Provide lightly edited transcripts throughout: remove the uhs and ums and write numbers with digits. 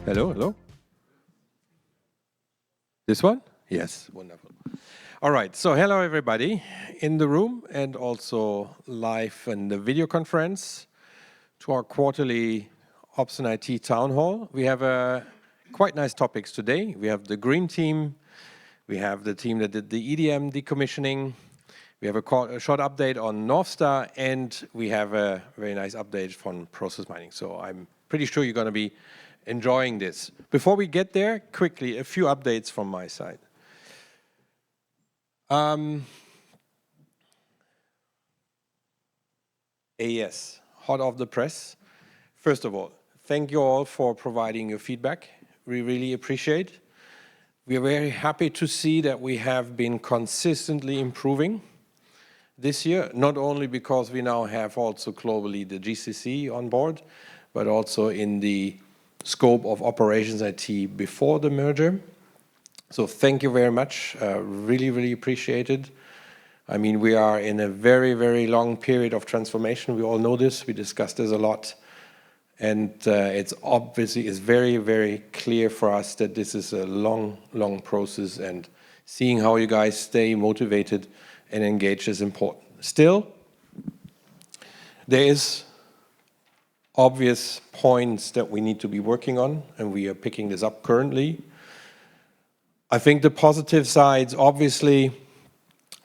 Hello, hello. This one? Yes, wonderful. All right, so hello everybody in the room and also live in the video conference to our quarterly Ops and IT Town Hall. We have quite nice topics today. We have the green team, we have the team that did the EDM decommissioning, we have a short update on North Star, and we have a very nice update from process mining. So I'm pretty sure you're going to be enjoying this. Before we get there, quickly, a few updates from my side. AES, hot off the press. First of all, thank you all for providing your feedback. We really appreciate. We are very happy to see that we have been consistently improving this year, not only because we now have also globally the GCC on board, but also in the scope of operations IT before the merger. So thank you very much. Really, really appreciate it. I mean, we are in a very, very long period of transformation. We all know this. We discussed this a lot. And it's obviously is very, very clear for us that this is a long, long process, and seeing how you guys stay motivated and engaged is important. Still, there is obvious points that we need to be working on, and we are picking this up currently. I think the positive sides, obviously,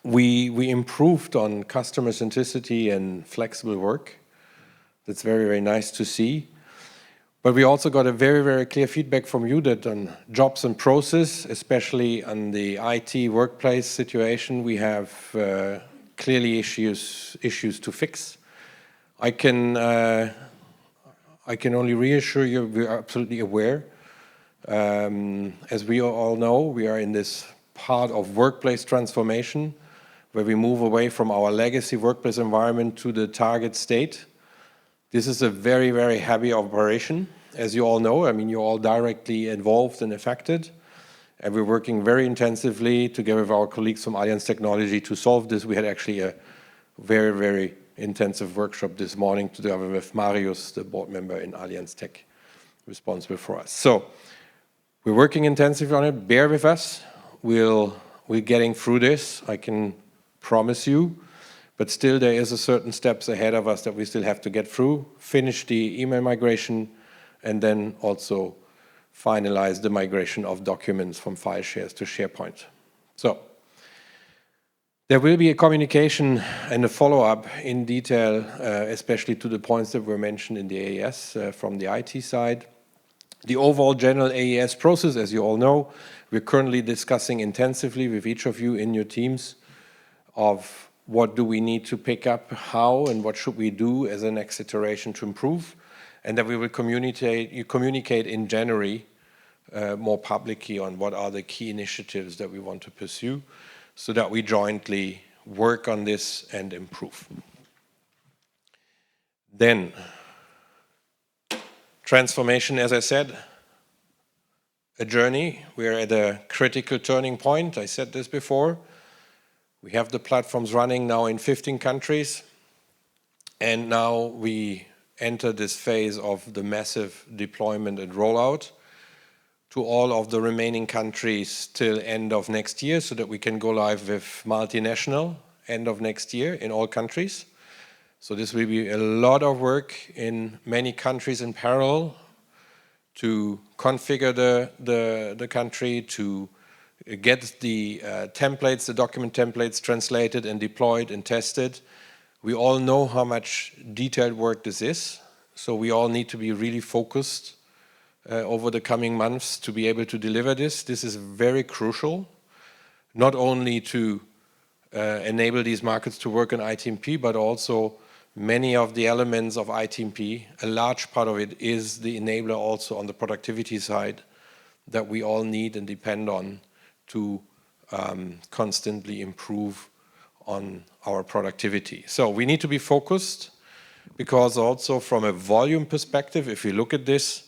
we improved on customer centricity and flexible work. That's very, very nice to see. But we also got a very, very clear feedback from you that on jobs and process, especially on the IT workplace situation, we have clearly issues to fix. I can only reassure you we are absolutely aware. As we all know, we are in this part of workplace transformation where we move away from our legacy workplace environment to the target state. This is a very, very heavy operation, as you all know. I mean, you're all directly involved and affected. And we're working very intensively together with our colleagues from Allianz Technology to solve this. We had actually a very, very intensive workshop this morning together with Marius, the board member in Allianz Tech, responsible for us. So we're working intensively on it. Bear with us. We're getting through this, I can promise you. But still, there is a certain steps ahead of us that we still have to get through, finish the email migration, and then also finalize the migration of documents from file shares to SharePoint. So there will be a communication and a follow-up in detail, especially to the points that were mentioned in the AES from the IT side. The overall general AES process, as you all know, we're currently discussing intensively with each of you in your teams of what do we need to pick up, how, and what should we do as a next iteration to improve, and that we will communicate in January more publicly on what are the key initiatives that we want to pursue so that we jointly work on this and improve. Then, transformation, as I said, a journey. We are at a critical turning point. I said this before. We have the platforms running now in 15 countries, and now we enter this phase of the massive deployment and rollout to all of the remaining countries till end of next year, so that we can go live with multinational end of next year in all countries. So this will be a lot of work in many countries in parallel to configure the country, to get the templates, the document templates translated and deployed and tested. We all know how much detailed work this is, so we all need to be really focused over the coming months to be able to deliver this. This is very crucial, not only to enable these markets to work on ITMP, but also many of the elements of ITMP, a large part of it is the enabler also on the productivity side that we all need and depend on to constantly improve on our productivity. So we need to be focused, because also from a volume perspective, if you look at this,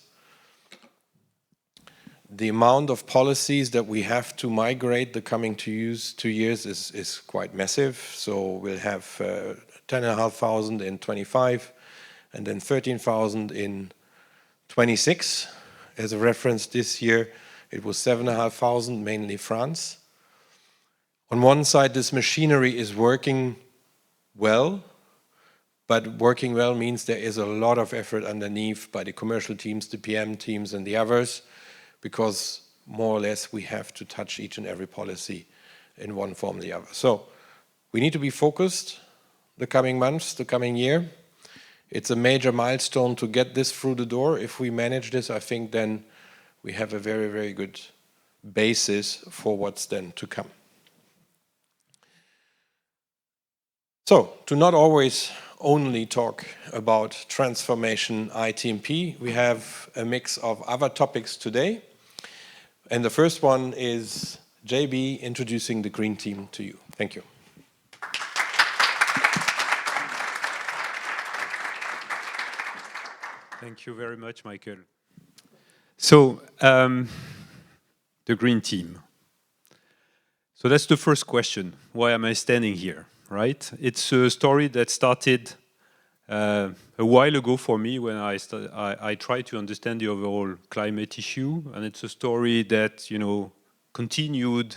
the amount of policies that we have to migrate the coming 2 years is quite massive. So we'll have 10,500 in 25 and then 13,000 in 26. As a reference, this year it was 7,500, mainly France. On one side, this machinery is working well, but working well means there is a lot of effort underneath by the commercial teams, the PM teams, and the others, because more or less we have to touch each and every policy in one form or the other. So we need to be focused the coming months, the coming year. It's a major milestone to get this through the door. If we manage this, I think then we have a very, very good basis for what's then to come. So, to not always only talk about transformation ITMP, we have a mix of other topics today. And the first one is JB introducing the Green Team to you. Thank you. Thank you very much, Michael. So, the Green Team. So that's the first question. Why am I standing here, right? It's a story that started a while ago for me when I tried to understand the overall climate issue, and it's a story that, you know, continued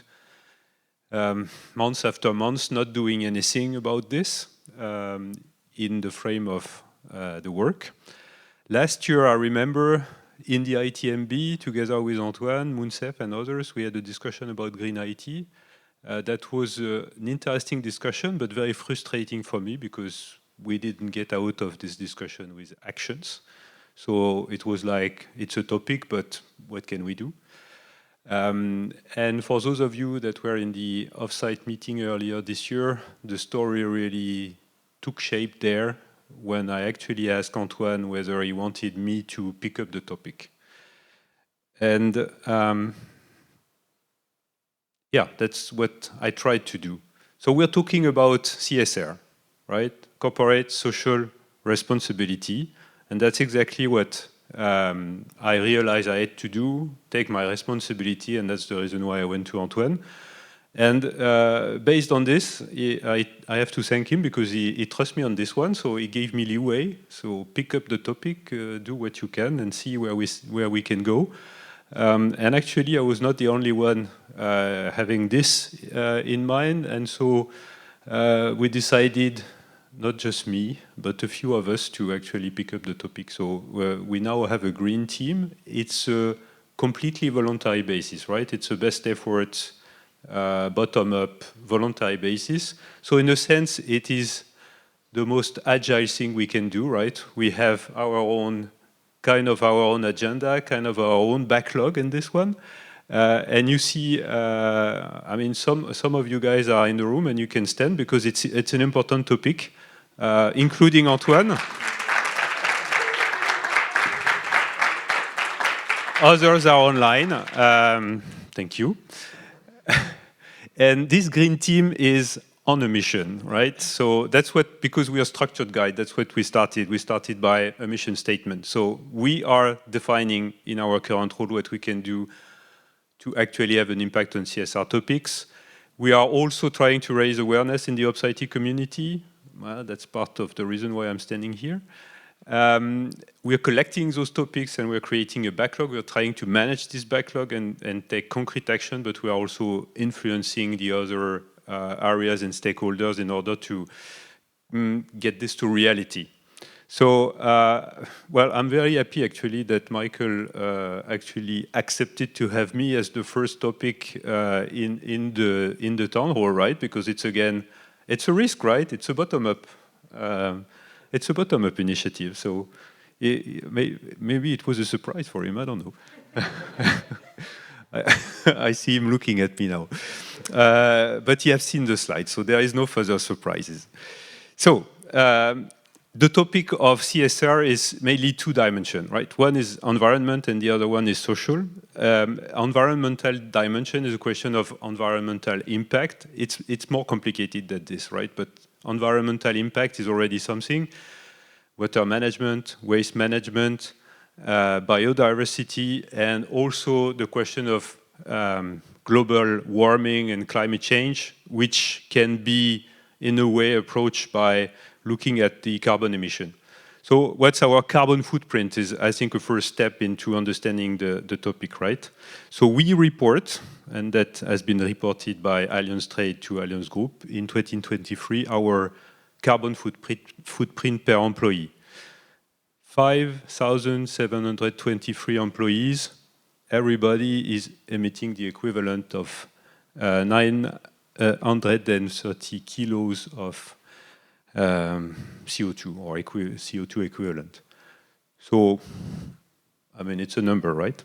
months after months, not doing anything about this in the frame of the work. Last year, I remember in the ITMB, together with Antoine, Mounsef, and others, we had a discussion about green IT. That was an interesting discussion, but very frustrating for me because we didn't get out of this discussion with actions. So it was like, it's a topic, but what can we do? And for those of you that were in the offsite meeting earlier this year, the story really took shape there when I actually asked Antoine whether he wanted me to pick up the topic. And yeah, that's what I tried to do. So we're talking about CSR, right? Corporate social responsibility. And that's exactly what I realized I had to do, take my responsibility, and that's the reason why I went to Antoine. And based on this, I have to thank him because he trusts me on this one, so he gave me leeway. So pick up the topic, do what you can, and see where we can go. And actually, I was not the only one having this in mind, and so we decided, not just me, but a few of us, to actually pick up the topic. So we now have a green team. It's a completely voluntary basis, right? It's a best effort, bottom-up, voluntary basis. So in a sense, it is the most agile thing we can do, right? We have our own agenda, kind of our own backlog in this one. And you see, I mean, some of you guys are in the room and you can stand because it's an important topic, including Antoine. Others are online. Thank you. And this green team is on a mission, right? So that's what, because we are structured guide, that's what we started. We started by a mission statement. So we are defining in our current role what we can do to actually have an impact on CSR topics. We are also trying to raise awareness in the Ops IT community. Well, that's part of the reason why I'm standing here. We're collecting those topics and we're creating a backlog. We're trying to manage this backlog and take concrete action, but we are also influencing the other areas and stakeholders in order to get this to reality. So, well, I'm very happy actually that Michael actually accepted to have me as the first topic in the town hall, right? Because it's, again, it's a risk, right? It's a bottom-up. It's a bottom-up initiative, so maybe it was a surprise for him, I don't know. I see him looking at me now. But you have seen the slides, so there is no further surprises. So, the topic of CSR is mainly two dimensions, right? One is environment and the other one is social. Environmental dimension is a question of environmental impact. It's more complicated than this, right? But environmental impact is already something. Water management, waste management, biodiversity, and also the question of global warming and climate change, which can be in a way approached by looking at the carbon emission. So what's our carbon footprint is, I think, a first step into understanding the topic, right? So we report, and that has been reported by Allianz Trade to Allianz Group in 2023, our carbon footprint per employee. 5,723 employees, everybody is emitting the equivalent of 930 kilos of CO2 or CO2 equivalent. So, I mean, it's a number, right?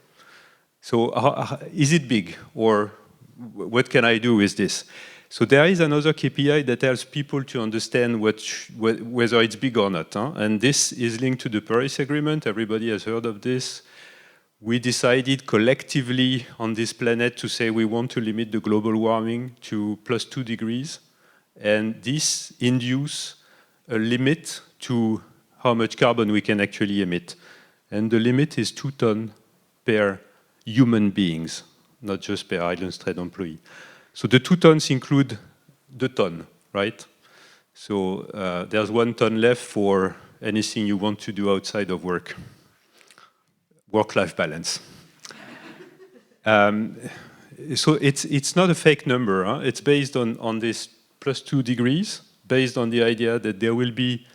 So is it big, or what can I do with this? So there is another KPI that helps people to understand whether it's big or not. And this is linked to the Paris Agreement. Everybody has heard of this. We decided collectively on this planet to say we want to limit the global warming to +2 degrees. And this induces a limit to how much carbon we can actually emit. And the limit is 2 tons per human beings, not just per Allianz Trade employee. So the 2 tons include the ton, right? So there's 1 ton left for anything you want to do outside of work. Work-life balance. So it's not a fake number. Huh? It's based on this +2 degrees, based on the idea that there will be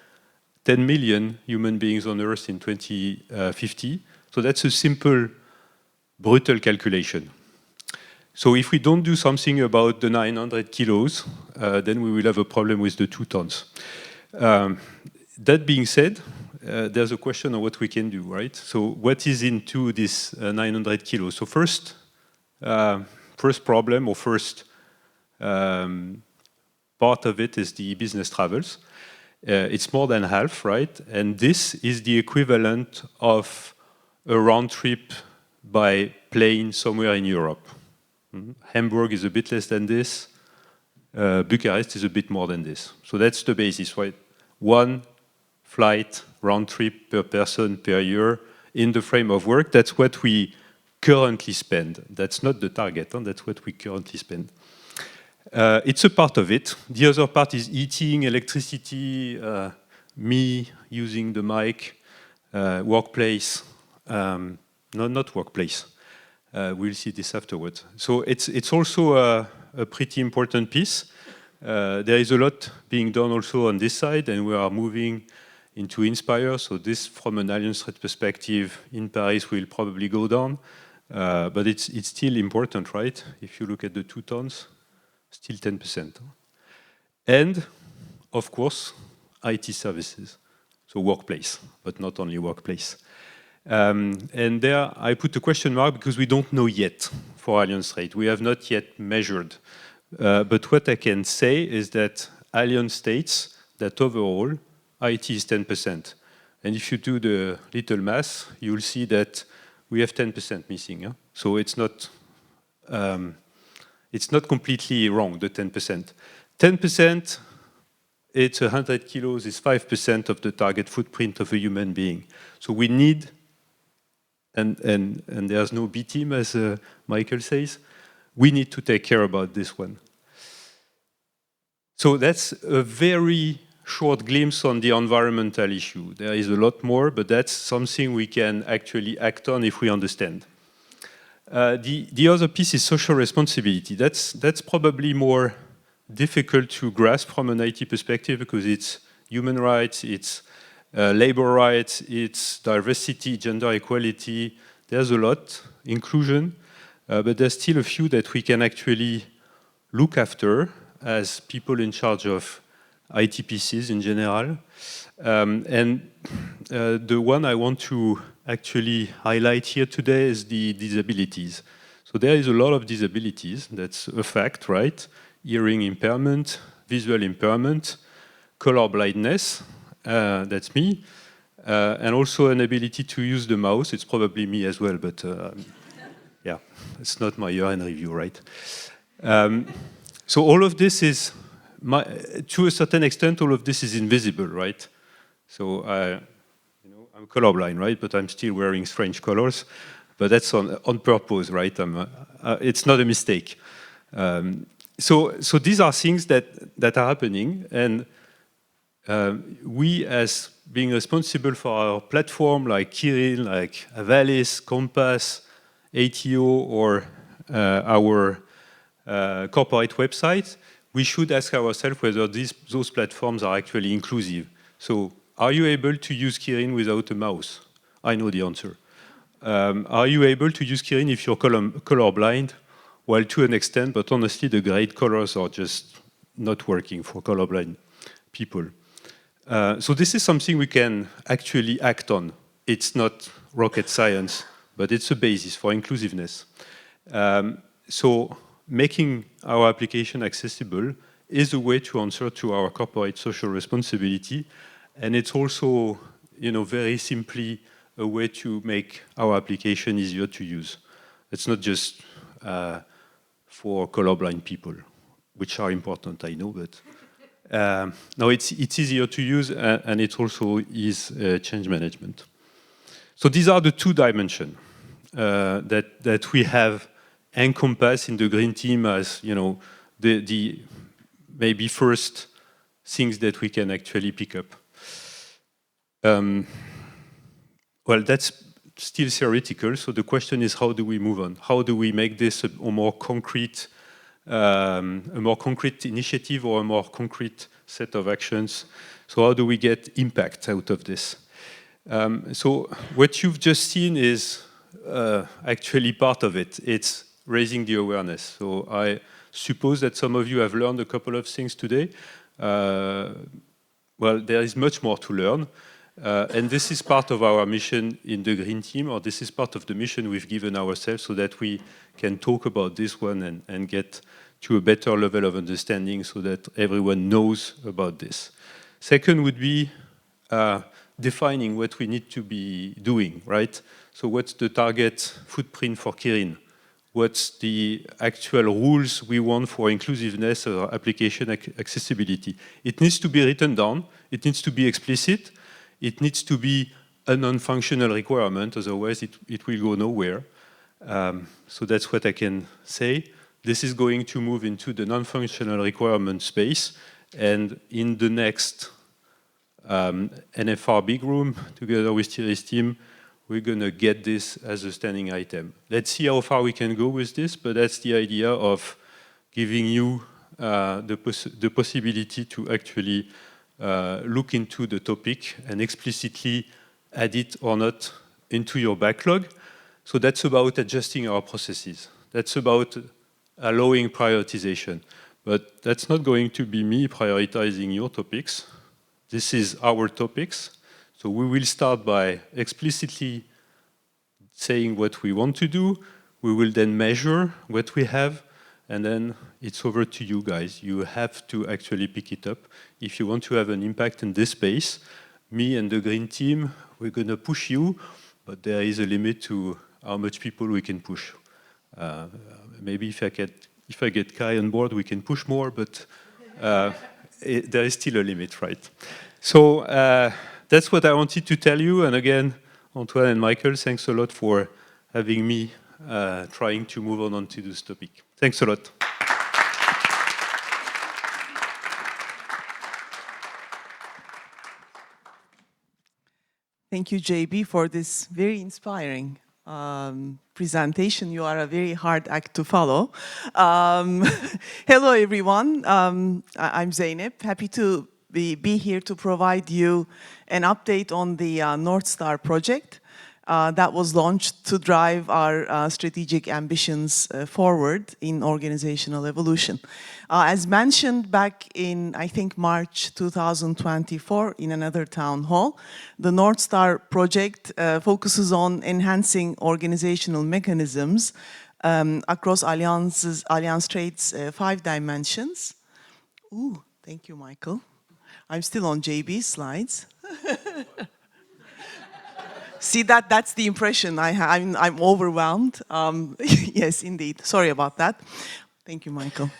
10 million human beings on Earth in 2050. So that's a simple, brutal calculation. So if we don't do something about the 900 kilos, then we will have a problem with the 2 tons. That being said, there's a question on what we can do, right? So what is into this 900 kilos? So first problem, or first part of it is the business travels. It's more than half, right? And this is the equivalent of a round trip by plane somewhere in Europe. Hamburg is a bit less than this. Bucharest is a bit more than this. So that's the basis, right? 1 flight round trip per person per year in the frame of work. That's what we currently spend. That's not the target, that's what we currently spend. It's a part of it. The other part is heating, electricity, me using the mic, workplace, no, not workplace. We'll see this afterwards. So it's also a pretty important piece. There is a lot being done also on this side, and we are moving into Inspire. So this, from an Allianz Trade perspective, in Paris will probably go down. But it's still important, right? If you look at the 2 tons, still 10%. And, of course, IT services. So workplace, but not only workplace. And there I put a question mark because we don't know yet for Allianz Trade. We have not yet measured. But what I can say is that Allianz states that overall IT is 10%. And if you do the little math, you'll see that we have 10% missing. Huh? So it's not completely wrong, the 10%. 10%, it's 100 kilos, is 5% of the target footprint of a human being. So we need, and there's no B team, as Michael says, we need to take care about this one. So that's a very short glimpse on the environmental issue. There is a lot more, but that's something we can actually act on if we understand. The other piece is social responsibility. That's probably more difficult to grasp from an IT perspective because it's human rights, it's labor rights, it's diversity, gender equality. There's a lot, inclusion, but there's still a few that we can actually look after as people in charge of IT pieces in general. And the one I want to actually highlight here today is the disabilities. So there is a lot of disabilities, that's a fact, right? Hearing impairment, visual impairment, color blindness, that's me, and also an ability to use the mouse. It's probably me as well, but yeah, it's not my year-end review, right? So all of this is, to a certain extent, all of this is invisible, right? So I'm colorblind, right? But I'm still wearing strange colors. But that's on purpose, right? It's not a mistake. So these are things that are happening, and we, as being responsible for our platform, like Kirin, like Avalis, Compass, ATO, or our corporate website, we should ask ourselves whether those platforms are actually inclusive. So, are you able to use Kirin without a mouse? I know the answer. Are you able to use Kirin if you're colorblind? Well, to an extent, but honestly, the great colors are just not working for colorblind people. So this is something we can actually act on. It's not rocket science, but it's a basis for inclusiveness. So making our application accessible is a way to answer to our corporate social responsibility, and it's also, very simply a way to make our application easier to use. It's not just for colorblind people, which are important, I know, but no, it's easier to use, and it also is change management. So these are the two dimensions that we have encompassed in the green team as the maybe first things that we can actually pick up. Well, that's still theoretical. So the question is, how do we move on? How do we make this a more concrete initiative or a more concrete set of actions? So how do we get impact out of this? So what you've just seen is actually part of it. It's raising the awareness. So I suppose that some of you have learned a couple of things today. Well, there is much more to learn. And this is part of our mission in the Green Team, or this is part of the mission we've given ourselves so that we can talk about this one and get to a better level of understanding so that everyone knows about this. Second would be defining what we need to be doing, right? So what's the target footprint for Kirin? What's the actual rules we want for inclusiveness or application accessibility? It needs to be written down. It needs to be explicit. It needs to be a non-functional requirement, otherwise it will go nowhere. So that's what I can say. This is going to move into the non-functional requirement space, and in the next NFR big room, together with Thierry's team, we're going to get this as a standing item. Let's see how far we can go with this, but that's the idea of giving you the possibility to actually look into the topic and explicitly add it or not into your backlog. So that's about adjusting our processes. That's about allowing prioritization. But that's not going to be me prioritizing your topics. This is our topics. So we will start by explicitly saying what we want to do. We will then measure what we have. And then it's over to you guys. You have to actually pick it up. If you want to have an impact in this space, me and the Green Team, we're going to push you, but there is a limit to how much people we can push. Maybe if I get Kai on board, we can push more, but there is still a limit, right? So that's what I wanted to tell you. And again, Antoine and Michael, thanks a lot for having me trying to move on to this topic. Thanks a lot. Thank you, JB, for this very inspiring presentation. You are a very hard act to follow. Hello, everyone. I'm Zeynep. Happy to be here to provide you an update on the North Star project that was launched to drive our strategic ambitions forward in organizational evolution. As mentioned back in, I think, March 2024 in another town hall, the North Star project focuses on enhancing organizational mechanisms across Allianz Trade's 5 dimensions. Ooh, thank you, Michael. I'm still on JB's slides. See, that's the impression I'm overwhelmed. Yes, indeed. Sorry about that. Thank you, Michael.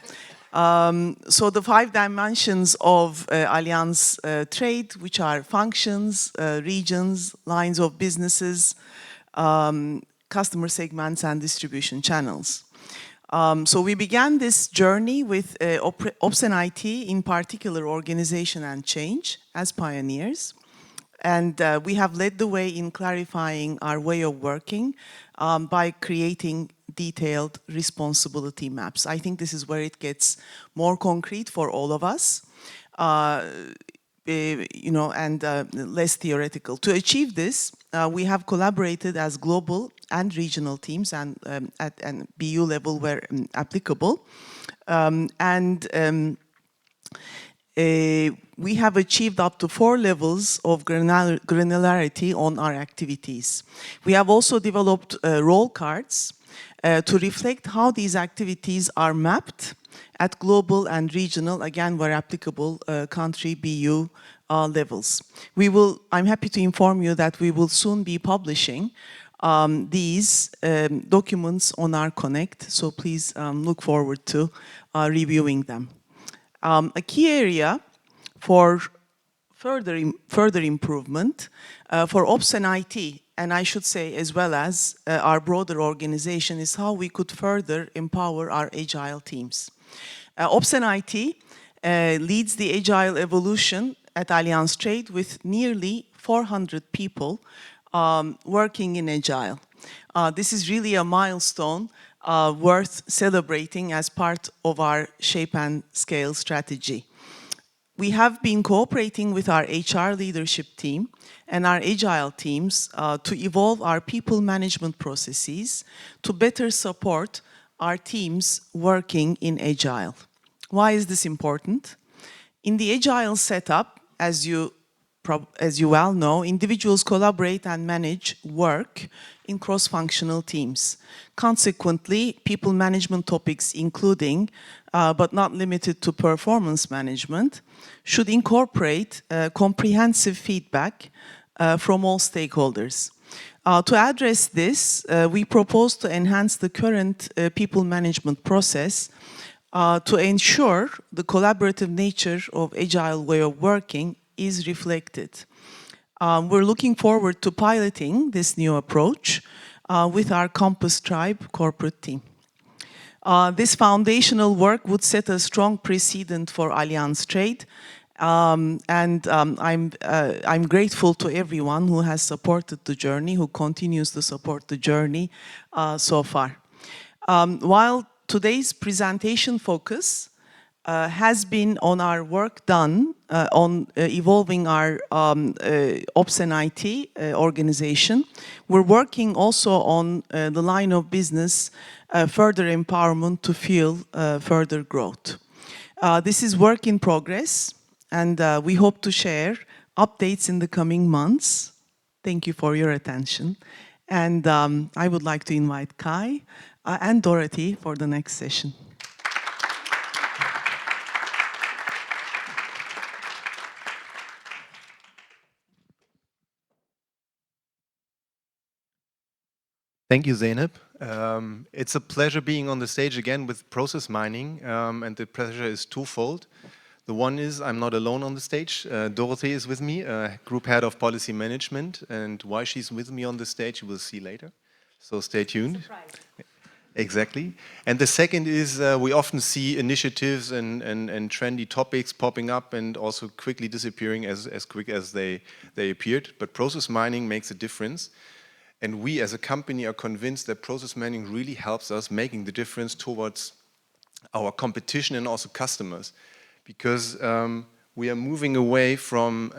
So the 5 dimensions of Allianz Trade, which are functions, regions, lines of businesses, customer segments, and distribution channels. So we began this journey with Ops and IT, in particular organization and change, as pioneers. And we have led the way in clarifying our way of working by creating detailed responsibility maps. I think this is where it gets more concrete for all of us. And less theoretical. To achieve this, we have collaborated as global and regional teams and at BU level where applicable. We have achieved up to 4 levels of granularity on our activities. We have also developed role cards to reflect how these activities are mapped at global and regional, again, where applicable, country, BU levels. I'm happy to inform you that we will soon be publishing these documents on our Connect, so please look forward to reviewing them. A key area for further improvement for Ops and IT, and I should say as well as our broader organization, is how we could further empower our agile teams. Ops and IT leads the agile evolution at Allianz Trade with nearly 400 people working in agile. This is really a milestone worth celebrating as part of our Shape and Scale strategy. We have been cooperating with our HR leadership team and our agile teams to evolve our people management processes to better support our teams working in agile. Why is this important? In the agile setup, as you well know, individuals collaborate and manage work in cross-functional teams. Consequently, people management topics, including, but not limited to performance management, should incorporate comprehensive feedback from all stakeholders. To address this, we propose to enhance the current people management process to ensure the collaborative nature of agile way of working is reflected. We're looking forward to piloting this new approach with our Compass Tribe corporate team. This foundational work would set a strong precedent for Allianz Trade, I'm grateful to everyone who has supported the journey, who continues to support the journey so far. While today's presentation focus has been on our work done on evolving our Ops and IT organization, we're working also on the line of business further empowerment to fuel further growth. This is work in progress, and we hope to share updates in the coming months. Thank you for your attention. And I would like to invite Kai and Dorothy for the next session. Thank you, Zeynep. It's a pleasure being on the stage again with process mining, and the pleasure is twofold. The one is I'm not alone on the stage. Dorothy is with me, Group Head of Policy Management, and why she's with me on the stage you will see later. So stay tuned. Surprise. Exactly. And the second is we often see initiatives and trendy topics popping up and also quickly disappearing as quick as they appeared. But process mining makes a difference. And we as a company are convinced that process mining really helps us making the difference towards our competition and also customers. Because we are moving away from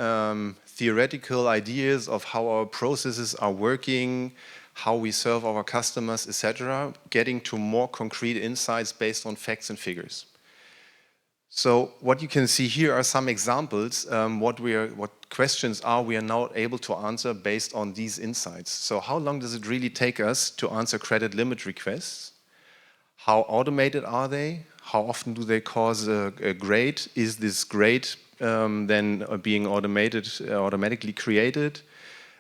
theoretical ideas of how our processes are working, how we serve our customers, etc., getting to more concrete insights based on facts and figures. So what you can see here are some examples, what questions we are now able to answer based on these insights. So how long does it really take us to answer credit limit requests? How automated are they? How often do they cause a grade? Is this grade then being automatically created?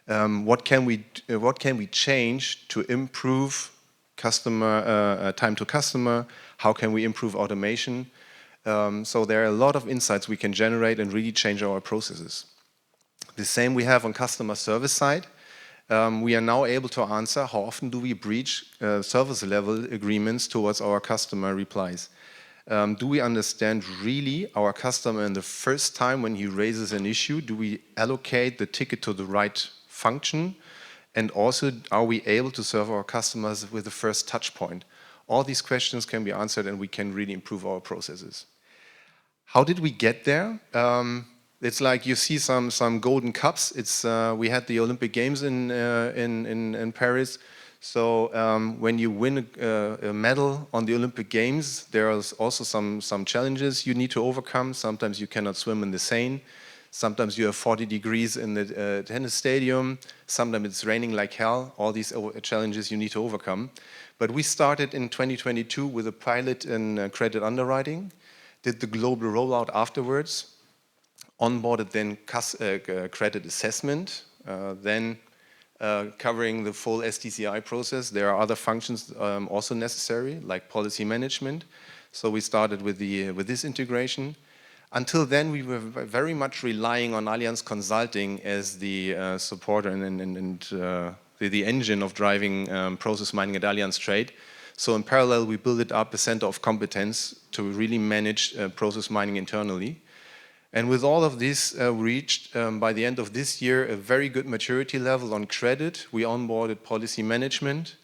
What can we change to improve customer time to customer? How can we improve automation? So there are a lot of insights we can generate and really change our processes. The same we have on customer service side. we are now able to answer how often do we breach service level agreements towards our customer replies. Do we understand really our customer in the first time when he raises an issue? Do we allocate the ticket to the right function? And also, are we able to serve our customers with the first touch point? All these questions can be answered and we can really improve our processes. How did we get there? It's like you see some golden cups. We had the Olympic Games in Paris. So when you win a medal on the Olympic Games, there are also some challenges you need to overcome. Sometimes you cannot swim in the Seine. Sometimes you have 40 degrees in the tennis stadium. Sometimes it's raining like hell. All these challenges you need to overcome. But we started in 2022 with a pilot in credit underwriting, did the global rollout afterwards, onboarded then credit assessment, then covering the full STCI process. There are other functions also necessary, like policy management. So we started with this integration. Until then, we were very much relying on Allianz Consulting as the supporter and the engine of driving process mining at Allianz Trade. So in parallel, we built up a center of competence to really manage process mining internally. And with all of this, we reached, by the end of this year, a very good maturity level on credit. We onboarded policy management.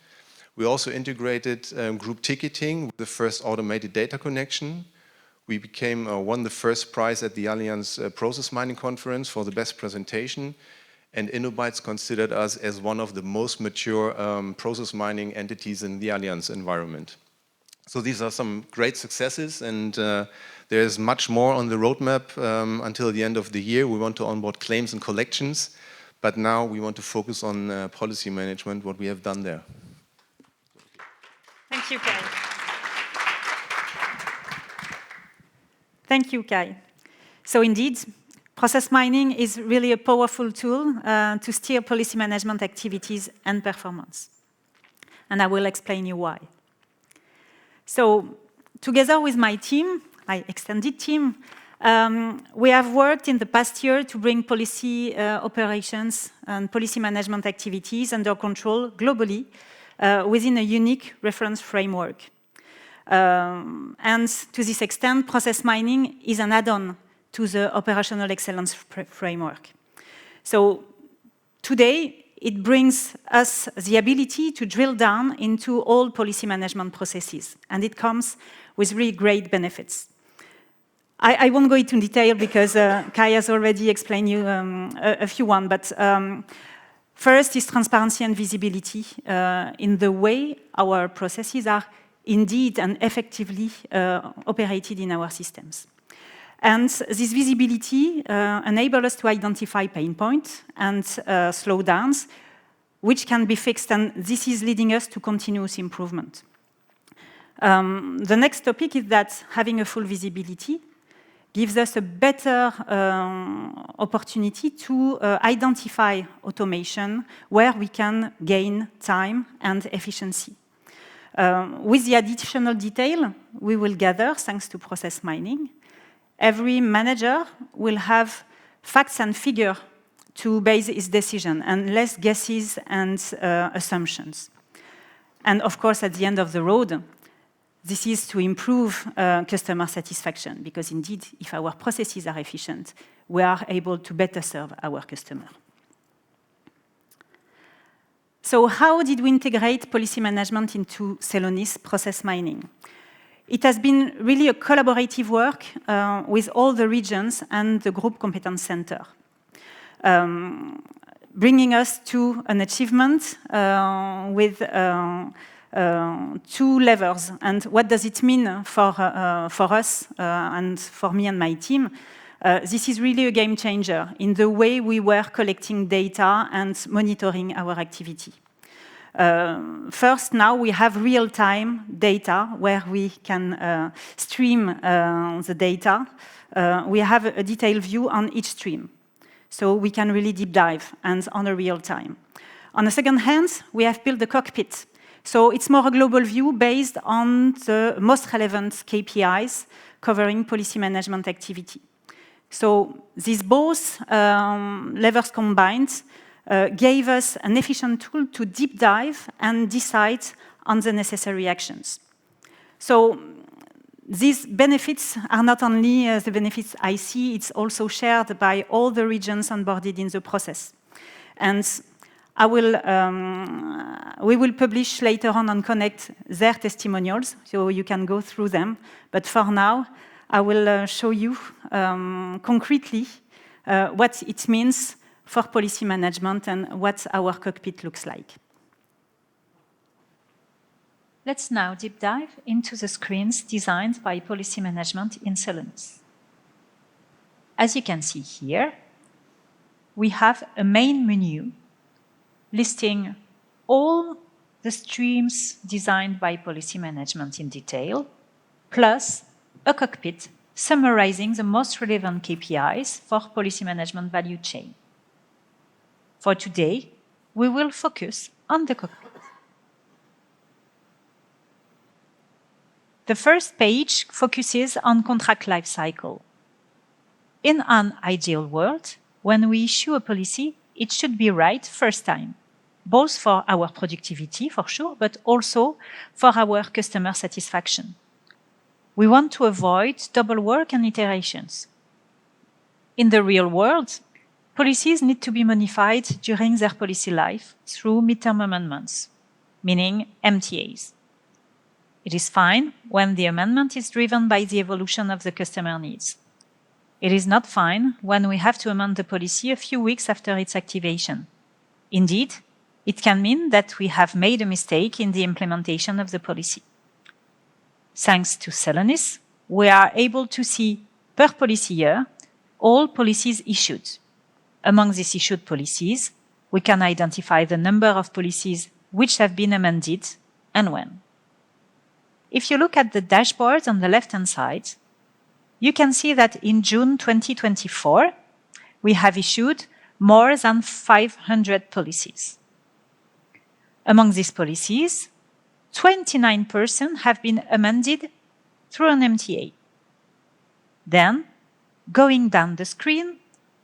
We also integrated group ticketing with the first automated data connection. We won the first prize at the Allianz Process Mining Conference for the best presentation. And InnoBytes considered us as one of the most mature process mining entities in the Allianz environment. So these are some great successes, and there's much more on the roadmap until the end of the year. We want to onboard claims and collections, but now we want to focus on policy management, what we have done there. Thank you, Kai. Thank you, Kai. So indeed, process mining is really a powerful tool to steer policy management activities and performance. And I will explain you why. So together with my team, my extended team, we have worked in the past year to bring policy operations and policy management activities under control globally within a unique reference framework. And to this extent, process mining is an add-on to the operational excellence framework. So today, it brings us the ability to drill down into all policy management processes, and it comes with really great benefits. I won't go into detail because Kai has already explained you a few ones, but first is transparency and visibility in the way our processes are indeed and effectively operated in our systems. And this visibility enables us to identify pain points and slowdowns, which can be fixed, and this is leading us to continuous improvement. The next topic is that having a full visibility gives us a better opportunity to identify automation where we can gain time and efficiency. With the additional detail we will gather thanks to process mining, every manager will have facts and figures to base his decision and less guesses and assumptions. And of course, at the end of the road, this is to improve customer satisfaction, because indeed, if our processes are efficient, we are able to better serve our customer. So how did we integrate policy management into Celonis process mining? It has been really a collaborative work with all the regions and the Group Competence Center, bringing us to an achievement with 2 levels. And what does it mean for us and for me and my team? This is really a game changer in the way we were collecting data and monitoring our activity. First, now we have real-time data where we can stream the data. We have a detailed view on each stream, so we can really deep dive and on a real time. On the second hand, we have built the cockpit. So it's more a global view based on the most relevant KPIs covering policy management activity. So these both levers combined gave us an efficient tool to deep dive and decide on the necessary actions. So these benefits are not only the benefits I see, it's also shared by all the regions onboarded in the process. And we will publish later on Connect their testimonials, so you can go through them. But for now, I will show you concretely what it means for policy management and what our cockpit looks like. Let's now deep dive into the screens designed by policy management in Celonis. As you can see here, we have a main menu listing all the streams designed by policy management in detail, plus a cockpit summarizing the most relevant KPIs for policy management value chain. For today, we will focus on the cockpit. The first page focuses on contract lifecycle. In an ideal world, when we issue a policy, it should be right first time, both for our productivity, for sure, but also for our customer satisfaction. We want to avoid double work and iterations. In the real world, policies need to be modified during their policy life through midterm amendments, meaning MTAs. It is fine when the amendment is driven by the evolution of the customer needs. It is not fine when we have to amend the policy a few weeks after its activation. Indeed, it can mean that we have made a mistake in the implementation of the policy. Thanks to Celonis, we are able to see per policy year all policies issued. Among these issued policies, we can identify the number of policies which have been amended and when. If you look at the dashboard on the left-hand side, you can see that in June 2024, we have issued more than 500 policies. Among these policies, 29% have been amended through an MTA. Then, going down the screen,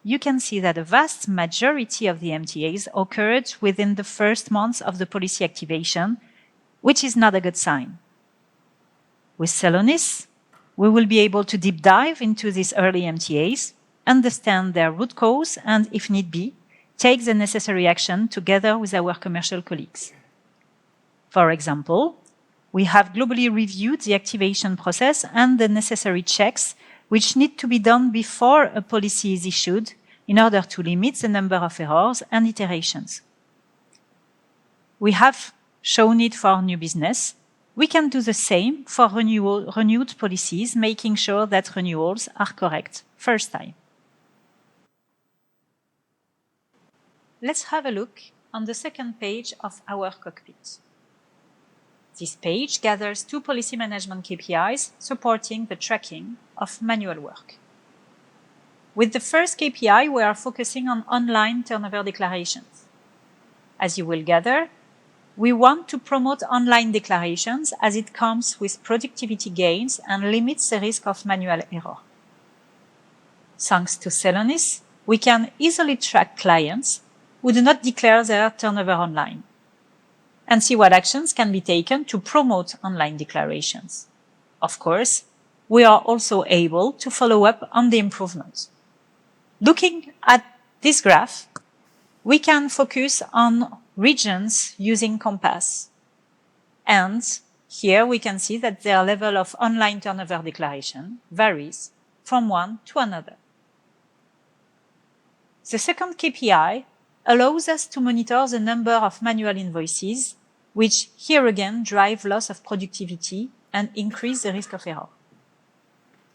you can see that a vast majority of the MTAs occurred within the first months of the policy activation, which is not a good sign. With Celonis, we will be able to deep dive into these early MTAs, understand their root cause, and, if need be, take the necessary action together with our commercial colleagues. For example, we have globally reviewed the activation process and the necessary checks which need to be done before a policy is issued in order to limit the number of errors and iterations. We have shown it for new business. We can do the same for renewed policies, making sure that renewals are correct first time. Let's have a look on the second page of our cockpit. This page gathers two policy management KPIs supporting the tracking of manual work. With the first KPI, we are focusing on online turnover declarations. As you will gather, we want to promote online declarations as it comes with productivity gains and limits the risk of manual error. Thanks to Celonis, we can easily track clients who do not declare their turnover online and see what actions can be taken to promote online declarations. Of course, we are also able to follow up on the improvements. Looking at this graph, we can focus on regions using Compass. And here we can see that their level of online turnover declaration varies from one to another. The second KPI allows us to monitor the number of manual invoices, which here again drive loss of productivity and increase the risk of error.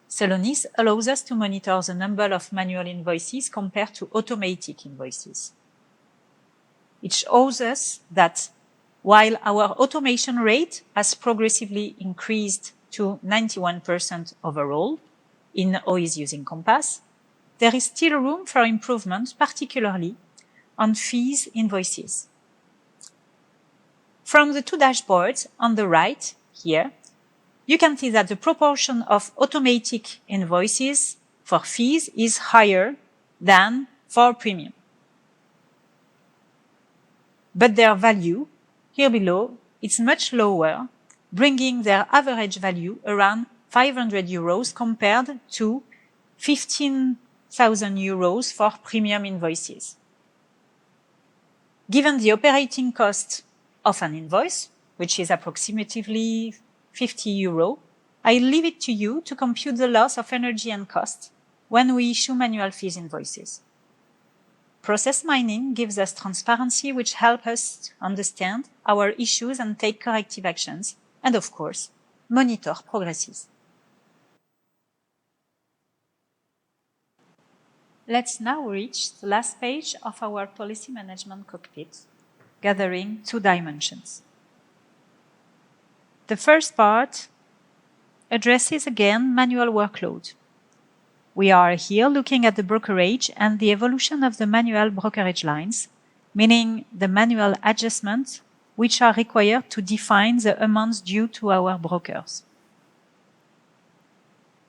Celonis allows us to monitor the number of manual invoices compared to automatic invoices. It shows us that while our automation rate has progressively increased to 91% overall in OIs using Compass, there is still room for improvement, particularly on fees invoices. From the two dashboards on the right here, you can see that the proportion of automatic invoices for fees is higher than for premium. but their value, here below, is much lower, bringing their average value around 500 euros compared to 15,000 euros for premium invoices. Given the operating cost of an invoice, which is approximately 50 euro, I leave it to you to compute the loss of energy and cost when we issue manual fees invoices. Process mining gives us transparency, which helps us understand our issues and take corrective actions, and of course, monitor progresses. Let's now reach the last page of our policy management cockpit, gathering 2 dimensions. The first part addresses again manual workload. We are here looking at the brokerage and the evolution of the manual brokerage lines, meaning the manual adjustments which are required to define the amounts due to our brokers.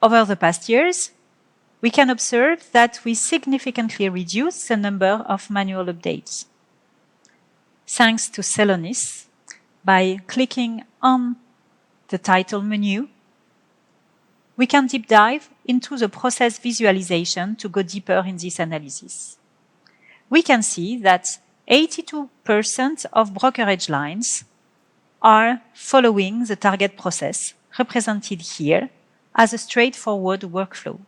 Over the past years, we can observe that we significantly reduced the number of manual updates. Thanks to Celonis, by clicking on the title menu, we can deep dive into the process visualization to go deeper in this analysis. We can see that 82% of brokerage lines are following the target process, represented here as a straightforward workflow,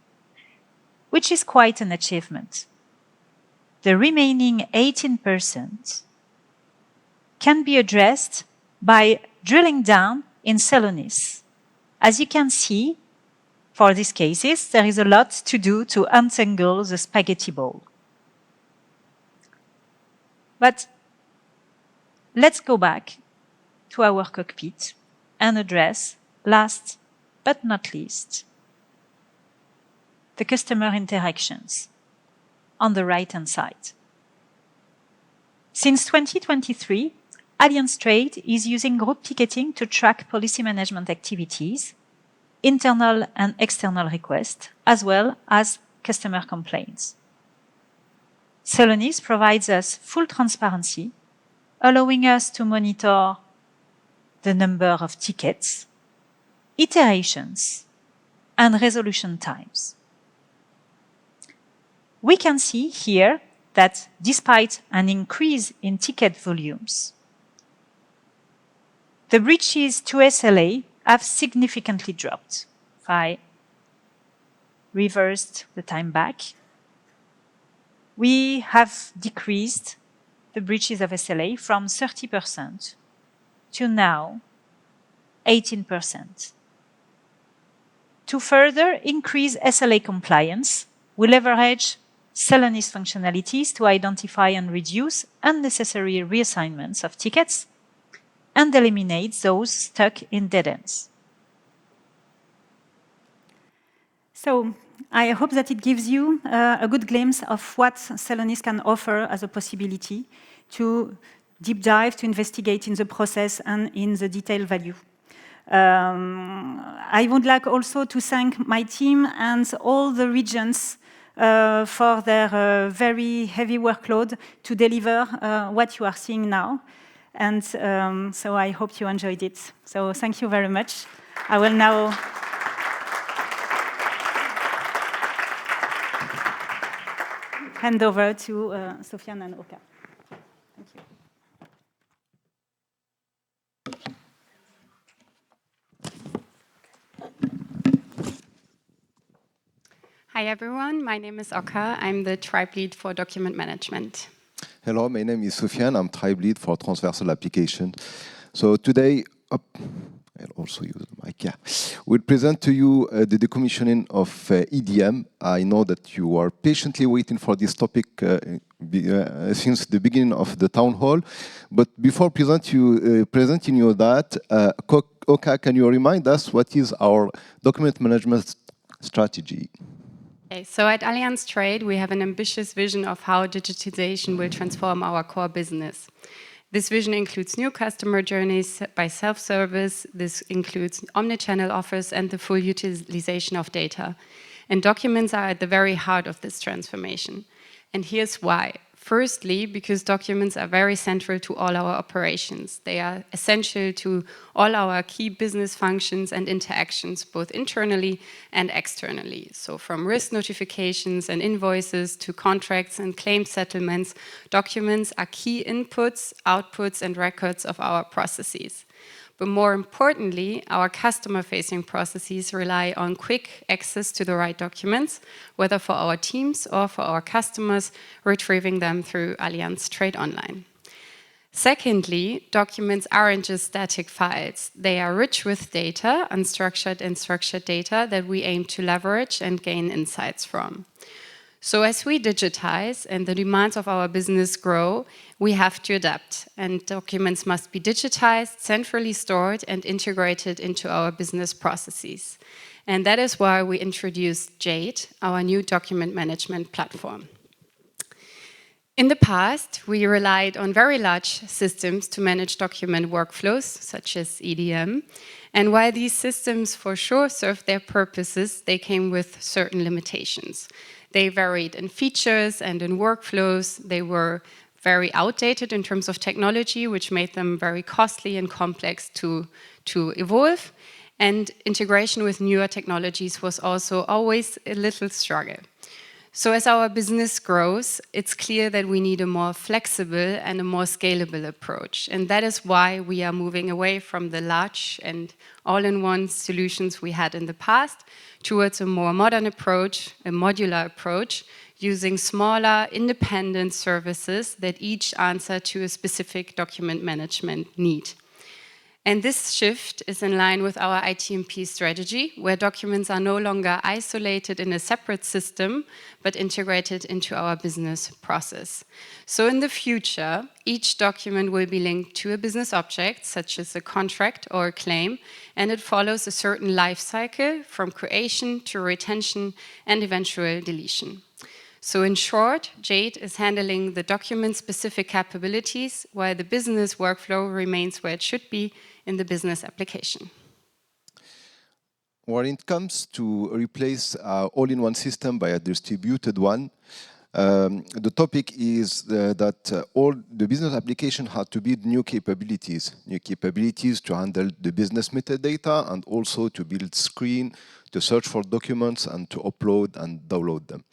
which is quite an achievement. The remaining 18% can be addressed by drilling down in Celonis. As you can see, for these cases, there is a lot to do to untangle the spaghetti ball. But let's go back to our cockpit and address, last but not least, the customer interactions on the right-hand side. Since 2023, Allianz Trade is using group ticketing to track policy management activities, internal and external requests, as well as customer complaints. Celonis provides us full transparency, allowing us to monitor the number of tickets, iterations, and resolution times. We can see here that despite an increase in ticket volumes, the breaches to SLA have significantly dropped. If I reversed the time back, we have decreased the breaches of SLA from 30% to now 18%. To further increase SLA compliance, we leverage Celonis functionalities to identify and reduce unnecessary reassignments of tickets and eliminate those stuck in dead ends. So I hope that it gives you a good glimpse of what Celonis can offer as a possibility to deep dive, to investigate in the process and in the detailed value. I would like also to thank my team and all the regions for their very heavy workload to deliver what you are seeing now. And so I hope you enjoyed it. So thank you very much. I will now hand over to Sofiane and Oka. Thank you. Hi everyone, my name is Oka. I'm the tribe lead for document management. Hello, my name is Soufiane. I'm tribe lead for transversal application. So today, I'll also use the mic. Yeah, we'll present to you the decommissioning of EDM. I know that you are patiently waiting for this topic since the beginning of the town hall. But before presenting you that, Oka, can you remind us what is our document management strategy? Okay, so at Allianz Trade, we have an ambitious vision of how digitization will transform our core business. This vision includes new customer journeys by self-service. This includes omnichannel offers and the full utilization of data. And documents are at the very heart of this transformation. And here's why. Firstly, because documents are very central to all our operations. They are essential to all our key business functions and interactions, both internally and externally. So from risk notifications and invoices to contracts and claim settlements, documents are key inputs, outputs, and records of our processes. But more importantly, our customer-facing processes rely on quick access to the right documents, whether for our teams or for our customers, retrieving them through Allianz Trade Online. Secondly, documents aren't just static files. They are rich with data, unstructured and structured data that we aim to leverage and gain insights from. So as we digitize and the demands of our business grow, we have to adapt, and documents must be digitized, centrally stored, and integrated into our business processes. And that is why we introduced Jade, our new document management platform. In the past, we relied on very large systems to manage document workflows, such as EDM. And while these systems for sure served their purposes, they came with certain limitations. They varied in features and in workflows. They were very outdated in terms of technology, which made them very costly and complex to evolve. And integration with newer technologies was also always a little struggle. So as our business grows, it's clear that we need a more flexible and a more scalable approach. And that is why we are moving away from the large and all-in-one solutions we had in the past towards a more modern approach, a modular approach, using smaller, independent services that each answer to a specific document management need. And this shift is in line with our ITMP strategy, where documents are no longer isolated in a separate system, but integrated into our business process. So in the future, each document will be linked to a business object, such as a contract or a claim, and it follows a certain life cycle from creation to retention and eventual deletion. So in short, Jade is handling the document-specific capabilities, while the business workflow remains where it should be in the business application. When it comes to replace all-in-one system by a distributed one, the topic is that all the business application had to build new capabilities to handle the business metadata and also to build screen, to search for documents and to upload and download them.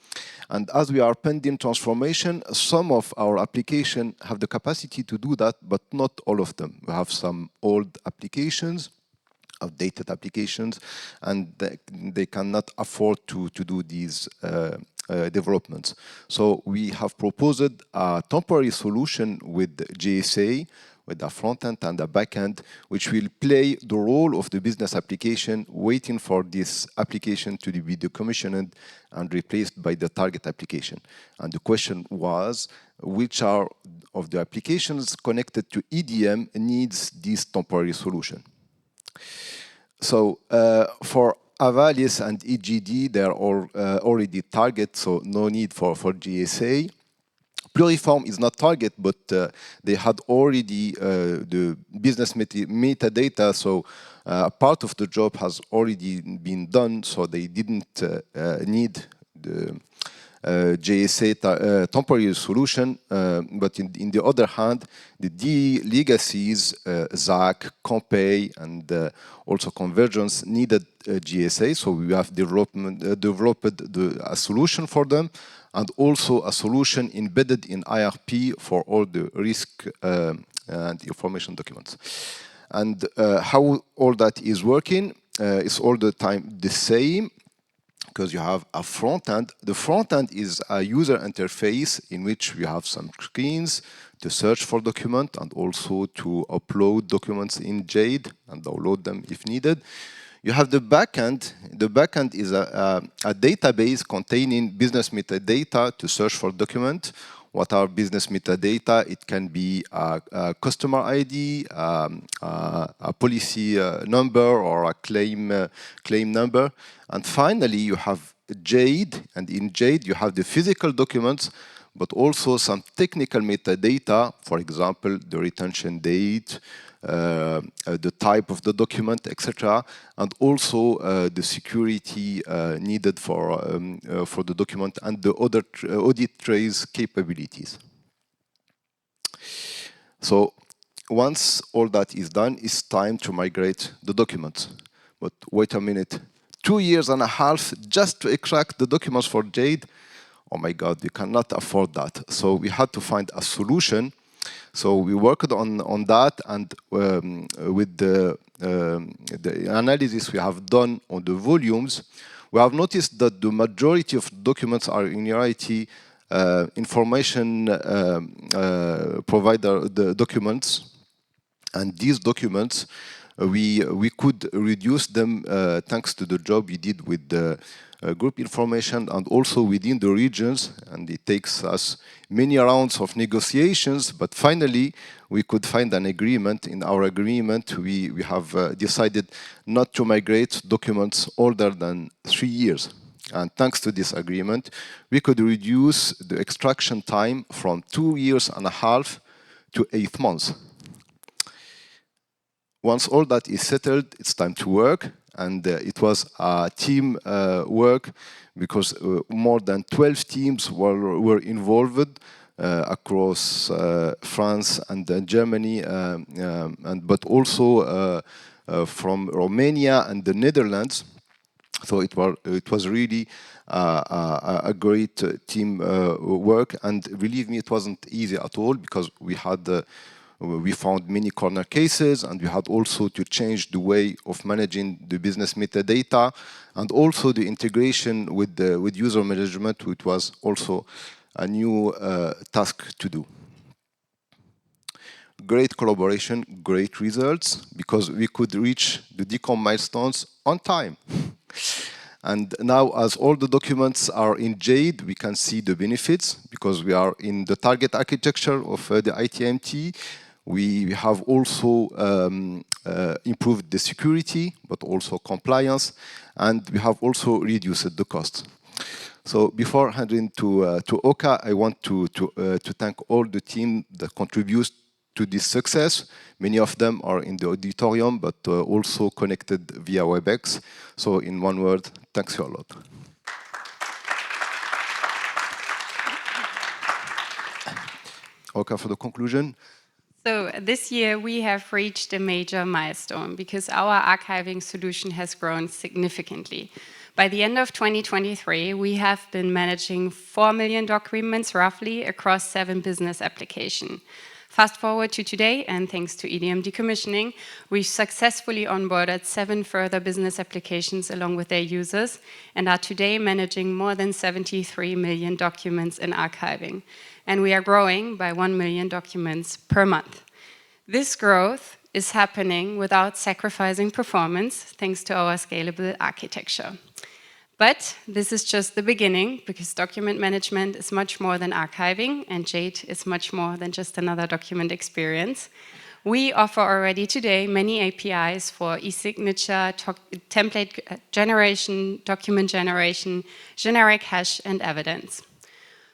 And as we are pending transformation, some of our applications have the capacity to do that, but not all of them. We have some old applications, outdated applications, and they cannot afford to do these developments. So we have proposed a temporary solution with GSA, with a front end and a back end, which will play the role of the business application, waiting for this application to be decommissioned and replaced by the target application. And the question was, which are of the applications connected to EDM needs this temporary solution? So for Avalis and EGD, they're all already target, so no need for GSA. Pluriform is not target, but they had already the business metadata, so part of the job has already been done, so they didn't need the GSA temporary solution. But in the other hand, the DE legacies, ZAC, Compay, and also Convergence needed GSA, so we have developed a solution for them, and also a solution embedded in IRP for all the risk and information documents. And how all that is working is all the time the same, because you have a front end. The front end is a user interface in which we have some screens to search for documents and also to upload documents in Jade and download them if needed. You have the backend. The backend is a database containing business metadata to search for documents. What are business metadata? It can be a customer ID, a policy number, or a claim number. And finally, you have Jade, and in Jade you have the physical documents, but also some technical metadata, for example, the retention date, the type of the document, etc., and also the security needed for the document and the other audit trace capabilities. So once all that is done, it's time to migrate the documents. But wait a minute, 2 years and a half just to extract the documents for Jade? Oh my God, we cannot afford that. So we had to find a solution. So we worked on that, and with the analysis we have done on the volumes, we have noticed that the majority of documents are in reality information provider the documents, and these documents we could reduce them thanks to the job we did with the group information and also within the regions, and it takes us many rounds of negotiations, but finally we could find an agreement. In our agreement, we have decided not to migrate documents older than 3 years. And thanks to this agreement, we could reduce the extraction time from 2 years and a half to 8 months. Once all that is settled, it's time to work. And it was a team work, because more than 12 teams were involved across France and Germany, but also from Romania and the Netherlands. So it was really a great team work, and believe me, it wasn't easy at all, because we found many corner cases, and we had also to change the way of managing the business metadata, and also the integration with user management, which was also a new task to do. Great collaboration, great results, because we could reach the DCOM milestones on time. And now, as all the documents are in Jade, we can see the benefits, because we are in the target architecture of the ITMT. We have also improved the security, but also compliance, and we have also reduced the cost. So before handing to Oka, I want to thank all the team that contributes to this success. Many of them are in the auditorium, but also connected via WebEx. So in one word, thanks a lot. Oka, for the conclusion. So this year we have reached a major milestone because our archiving solution has grown significantly. By the end of 2023, we have been managing 4 million documents roughly across 7 business applications. Fast forward to today, and thanks to EDM decommissioning, we've successfully onboarded 7 further business applications along with their users, and are today managing more than 73 million documents in archiving. And we are growing by 1 million documents per month. This growth is happening without sacrificing performance, thanks to our scalable architecture. But this is just the beginning, because document management is much more than archiving, and Jade is much more than just another document experience. We offer already today many APIs for e-signature, template generation, document generation, generic hash, and evidence.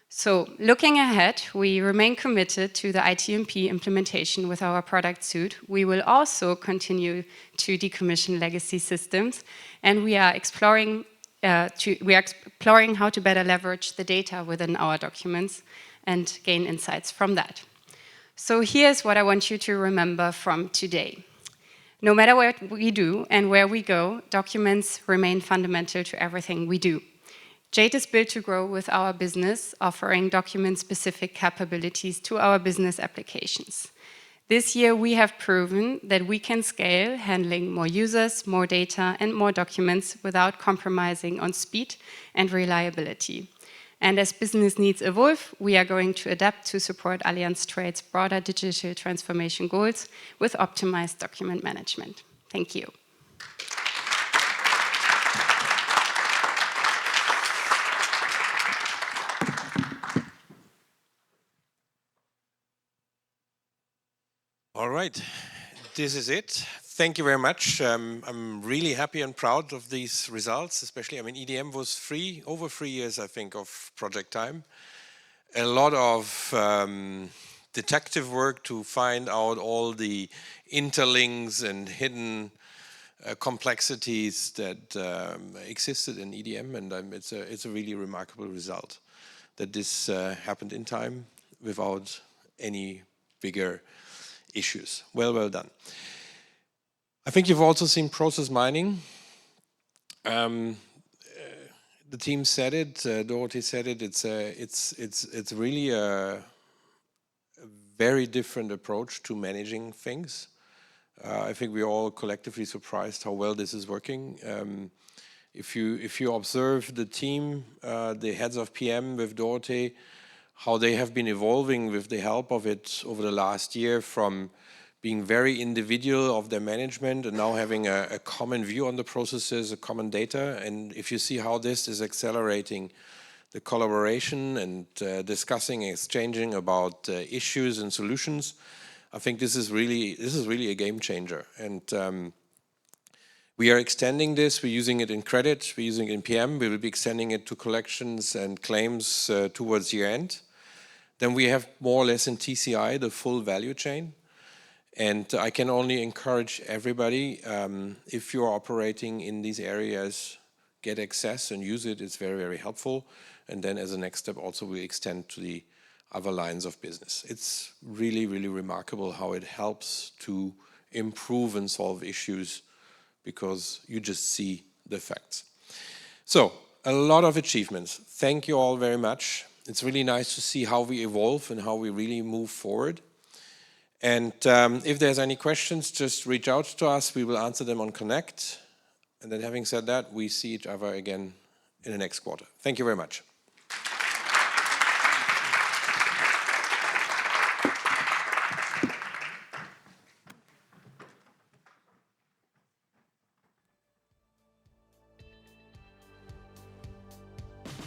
So looking ahead, we remain committed to the ITMP implementation with our product suite. We will also continue to decommission legacy systems, and we are exploring how to better leverage the data within our documents and gain insights from that. So here's what I want you to remember from today. No matter what we do and where we go, documents remain fundamental to everything we do. Jade is built to grow with our business, offering document-specific capabilities to our business applications. This year, we have proven that we can scale, handling more users, more data, and more documents without compromising on speed and reliability. And as business needs evolve, we are going to adapt to support Allianz Trade's broader digital transformation goals with optimized document management. Thank you. All right, this is it. Thank you very much. I'm really happy and proud of these results, especially, EDM was over 3 years, I think, of project time. A lot of detective work to find out all the interlinks and hidden complexities that existed in EDM, and it's a really remarkable result that this happened in time without any bigger issues. Well done. I think you've also seen process mining. The team said it, Dorothy said it, it's really a very different approach to managing things. I think we're all collectively surprised how well this is working. If you observe the team, the heads of PM with Dorothy, how they have been evolving with the help of it over the last year, from being very individual of their management and now having a common view on the processes, a common data. And if you see how this is accelerating the collaboration and discussing, exchanging about issues and solutions, I think this is really a game changer. And we are extending this. We're using it in credit. We're using it in PM. We will be extending it to collections and claims towards year end. Then we have more or less in TCI the full value chain. And I can only encourage everybody, if you're operating in these areas, get access and use it. It's very, very helpful. And then as a next step, also we extend to the other lines of business. It's really, really remarkable how it helps to improve and solve issues, because you just see the facts. So, a lot of achievements. Thank you all very much. It's really nice to see how we evolve and how we really move forward. And if there's any questions, just reach out to us. We will answer them on Connect. And then having said that, we see each other again in the next quarter. Thank you very much.